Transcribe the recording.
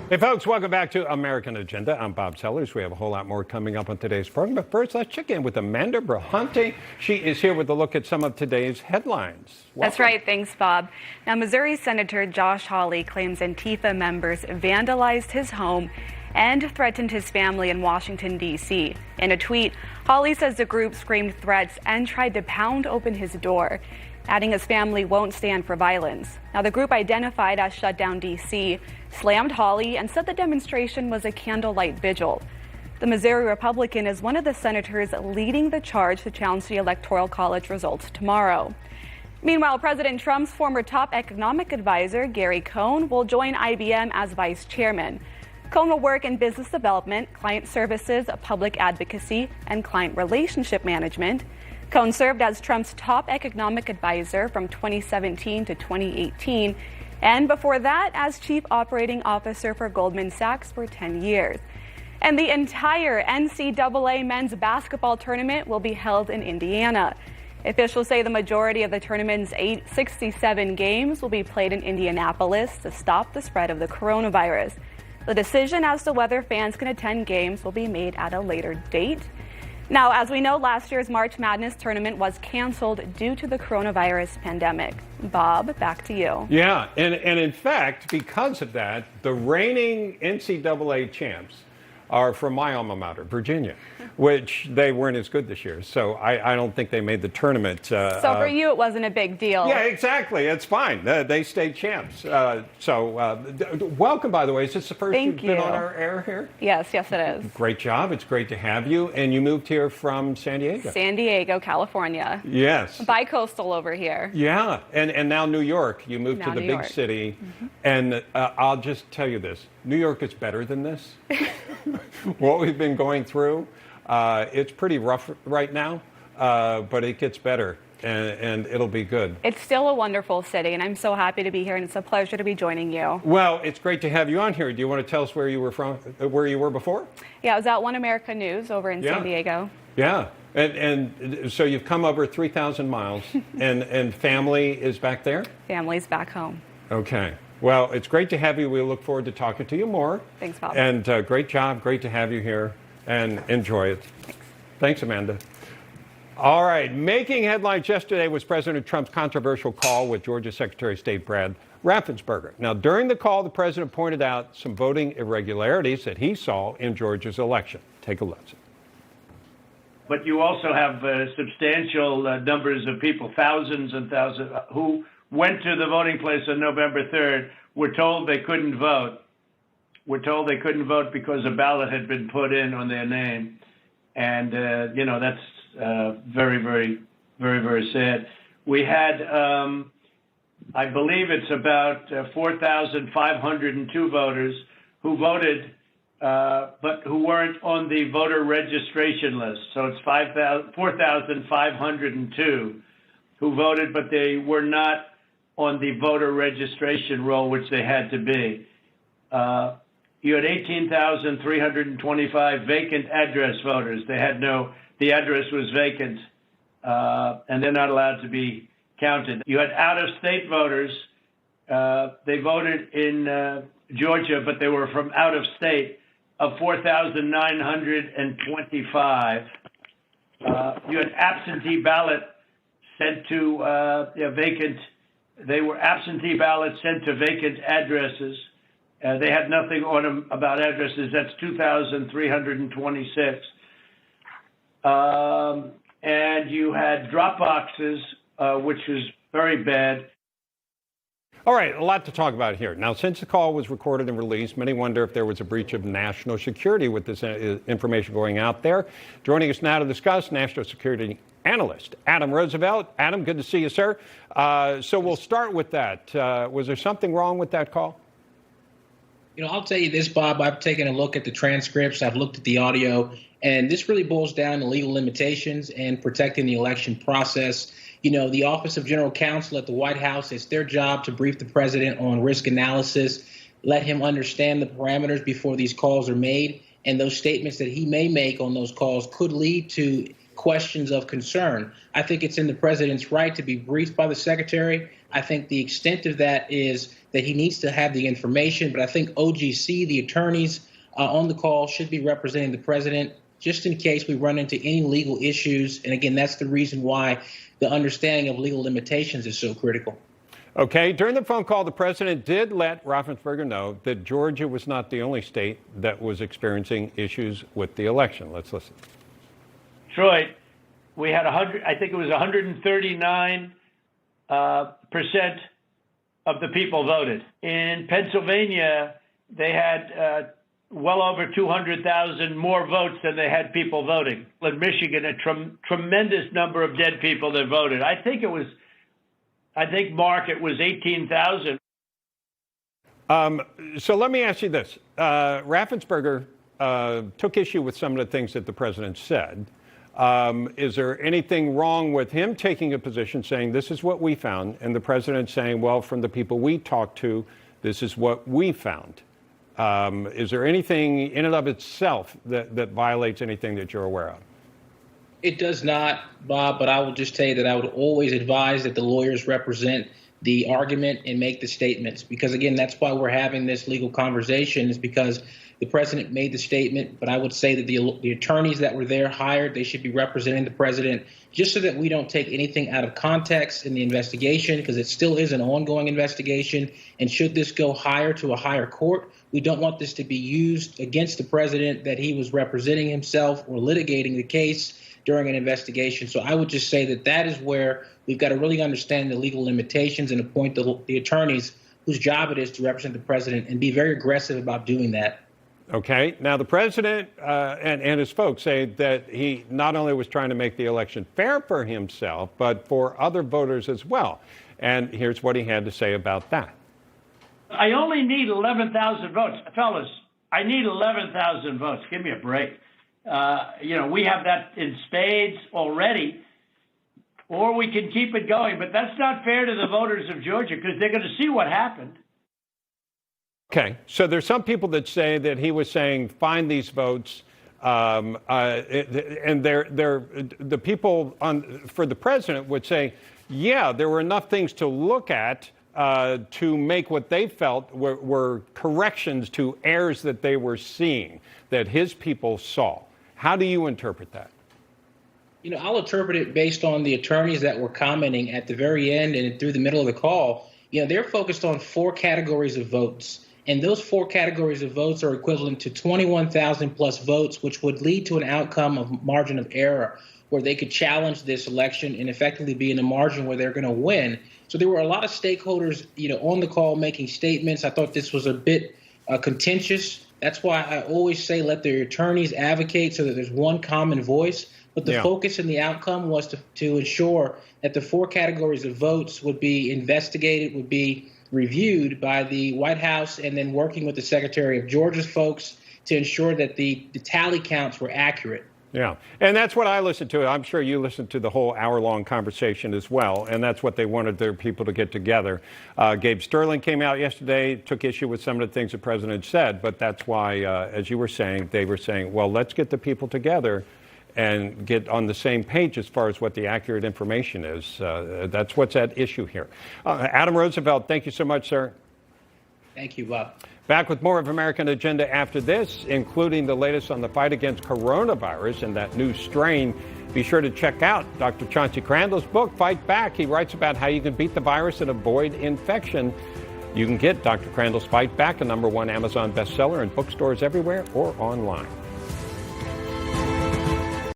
Hey, folks, welcome back to American Agenda. I'm Bob Sellers. We have a whole lot more coming up on today's program. But first, let's check in with Amanda Brahante. She is here with a look at some of today's headlines. Welcome. That's right. Thanks, Bob. Now, Missouri Senator Josh Hawley claims Antifa members vandalized his home and threatened his family in Washington, D.C. In a tweet, Hawley says the group screamed threats and tried to pound open his door, adding his family won't stand for violence. Now, the group identified as Shutdown D.C. slammed Hawley and said the demonstration was a candlelight vigil. The Missouri Republican is one of the senators leading the charge to challenge the Electoral College results tomorrow. Meanwhile, President Trump's former top economic advisor, Gary Cohn, will join IBM as vice chairman. Cohn will work in business development, client services, public advocacy, and client relationship management. Cohn served as Trump's top economic advisor from 2017 to 2018, and before that as chief operating officer for Goldman Sachs for 10 years. And the entire NCAA men's basketball tournament will be held in Indiana. Officials say the majority of the tournament's 67 games will be played in Indianapolis to stop the spread of the coronavirus. The decision as to whether fans can attend games will be made at a later date. Now, as we know, last year's March Madness tournament was canceled due to the coronavirus pandemic. Bob, back to you. Yeah, and in fact, because of that, the reigning NCAA champs are from my alma mater, Virginia, which they weren't as good this year. So I don't think they made the tournament. So for you, it wasn't a big deal. Yeah, exactly. It's fine. They stayed champs. Welcome, by the way. Is this the first you've been on our air here? Yes, it is. Great job. It's great to have you. And you moved here from San Diego. San Diego, California. Yes. Bi-coastal over here. Yeah, and now New York. You moved to the big city. Mm-hmm. And I'll just tell you this. New York is better than this. What we've been going through, it's pretty rough right now, but it gets better, and it'll be good. It's still a wonderful city, and I'm so happy to be here, and it's a pleasure to be joining you. Well, it's great to have you on here. Do you want to tell us where you were from, where you were before? Yeah, I was at One America News over in San Diego. Yeah, and so you've come over 3,000 miles, and family is back there? Family's back home. Okay. Well, it's great to have you. We look forward to talking to you more. Thanks, Bob. And great job. Great to have you here. And enjoy it. Thanks, Amanda. All right. Making headlines yesterday was President Trump's controversial call with Georgia Secretary of State Brad Raffensperger. Now, during the call, the president pointed out some voting irregularities that he saw in Georgia's election. Take a listen. But you also have substantial numbers of people, thousands and thousands, who went to the voting place on November 3rd, were told they couldn't vote. Were told they couldn't vote because a ballot had been put in on their name. And, that's very, very, very, very sad. We had, I believe it's about 4,502 voters who voted, but who weren't on the voter registration list. So it's 4,502 who voted, but they were not on the voter registration roll, which they had to be. You had 18,325 vacant address voters. The address was vacant, and they're not allowed to be counted. You had out-of-state voters. They voted in Georgia, but they were from out of state, of 4,925. You had absentee ballot sent to vacant. They were absentee ballots sent to vacant addresses. They had nothing on them about addresses. That's 2,326. And you had drop boxes, which was very bad. All right, a lot to talk about here. Now, since the call was recorded and released, many wonder if there was a breach of national security with this information going out there. Joining us now to discuss, national security analyst Adam Roosevelt. Adam, good to see you, sir. So we'll start with that. Was there something wrong with that call? I'll tell you this, Bob. I've taken a look at the transcripts. I've looked at the audio, and this really boils down to legal limitations and protecting the election process. The Office of General Counsel at the White House, it's their job to brief the president on risk analysis, let him understand the parameters before these calls are made, and those statements that he may make on those calls could lead to questions of concern. I think it's in the president's right to be briefed by the secretary. I think the extent of that is that he needs to have the information, but I think OGC, the attorneys on the call, should be representing the president just in case we run into any legal issues. And again, that's the reason why the understanding of legal limitations is so critical. Okay. During the phone call, the president did let Raffensperger know that Georgia was not the only state that was experiencing issues with the election. Let's listen. Troy, we had 100, I think it was 139% of the people voted. In Pennsylvania, they had well over 200,000 more votes than they had people voting. In Michigan, a tremendous number of dead people that voted. I think, Mark, it was 18,000. So let me ask you this. Raffensperger took issue with some of the things that the president said. Is there anything wrong with him taking a position saying this is what we found, and the president saying, well, from the people we talked to, this is what we found? Is there anything in and of itself that violates anything that you're aware of? It does not, Bob, but I will just tell you that I would always advise that the lawyers represent the argument and make the statements, because, again, that's why we're having this legal conversation, is because the president made the statement. But I would say that the attorneys that were there hired, they should be representing the president, just so that we don't take anything out of context in the investigation, because it still is an ongoing investigation. And should this go higher to a higher court, we don't want this to be used against the president that he was representing himself or litigating the case during an investigation. So I would just say that that is where we've got to really understand the legal limitations and appoint the attorneys whose job it is to represent the president, and be very aggressive about doing that. Okay. Now, the president and his folks say that he not only was trying to make the election fair for himself, but for other voters as well. And here's what he had to say about that. I only need 11,000 votes. Fellas, I need 11,000 votes. Give me a break. We have that in spades already, or we can keep it going. But that's not fair to the voters of Georgia, because they're going to see what happened. Okay. So there's some people that say that he was saying, find these votes. And the people for the president would say, yeah, there were enough things to look at to make what they felt were corrections to errors that they were seeing, that his people saw. How do you interpret that? I'll interpret it based on the attorneys that were commenting at the very end and through the middle of the call. They're focused on 4 categories of votes. And those 4 categories of votes are equivalent to 21,000 plus votes, which would lead to an outcome of margin of error, where they could challenge this election and effectively be in a margin where they're going to win. So there were a lot of stakeholders, on the call making statements. I thought this was a bit contentious. That's why I always say let the attorneys advocate so that there's one common voice. But the focus and the outcome was to ensure that the 4 categories of votes would be investigated, would be reviewed by the White House, and then working with the Secretary of Georgia's folks to ensure that the tally counts were accurate. Yeah, and that's what I listened to. I'm sure you listened to the whole hour-long conversation as well, and that's what they wanted their people to get together. Gabe Sterling came out yesterday, took issue with some of the things the president said, but that's why, as you were saying, they were saying, well, let's get the people together and get on the same page as far as what the accurate information is. That's what's at issue here. Adam Roosevelt, thank you so much, sir. Thank you, Bob. Back with more of American Agenda after this, including the latest on the fight against coronavirus and that new strain. Be sure to check out Dr. Chauncey Crandall's book, Fight Back. He writes about how you can beat the virus and avoid infection. You can get Dr. Crandall's Fight Back, a #1 Amazon bestseller in bookstores everywhere or online.